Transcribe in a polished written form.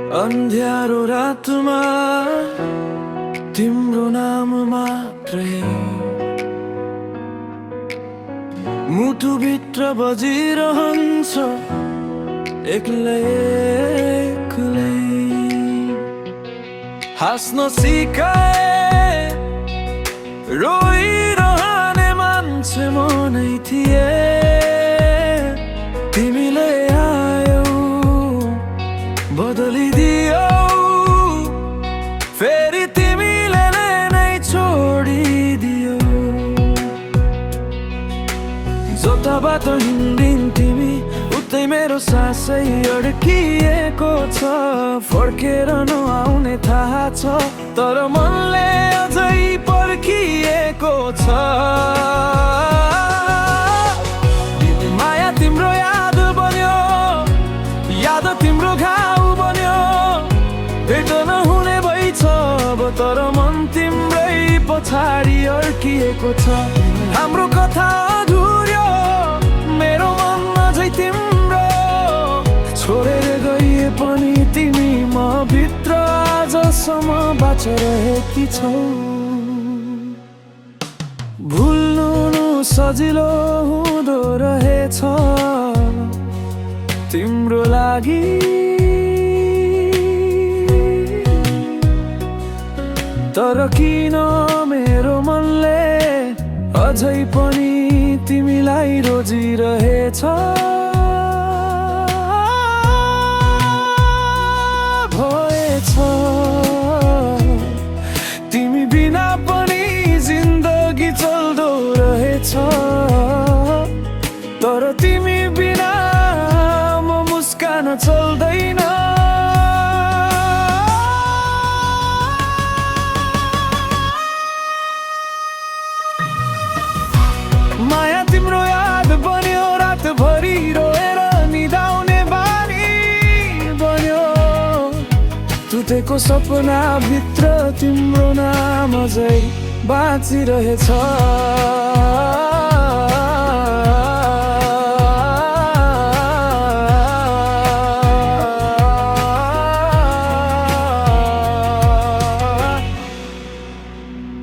अन्ध्यारो रातमा तिम्रो नाम मात्रै मुटुभित्र बजिरहन्छ एक्लै एक्लै। हाँस्न सिकाए रोइरहने मान्छे म नै थिए। तिमीले आयौ बदलिदियौ फेरि तिमीले नै छोडिदियौ। जताबाट हिँडिन् तिमी उतै मेरो सासै अड्किएको छ। फर्केर नआउने थाहा छ तर मनले अझै पर्खिएको छ। माया तिम्रो याद बन्यो, याद तिम्रो घाउ बन्यो। भेट नहुने भइछ अब तर मन तिम्रै पछाडि अड्किएको छ। हाम्रो कथा अधुर्यो, मेरो मन अझै तिम्रो छोडेर गए पनि तिमी म भित्र आजसम्म बाँचिरहेकी छौ। भुल्नु सजिलो हुँदो रहेछ तिम्रो लागि। तर किन मेरो मनले अझै पनि तिमीलाई रोजिरहेछ। भएछ तिमी बिना पनि जिन्दगी चल्दो रहेछ। तर तिमी बिना म मुस्कान चल्दैन। माया तिम्रो याद बन्यो, रातभरि रोएर निदाउने बानी बन्यो। टुटेको सपना भित्र तिम्रो नाम अझै बाँचिरहेछ।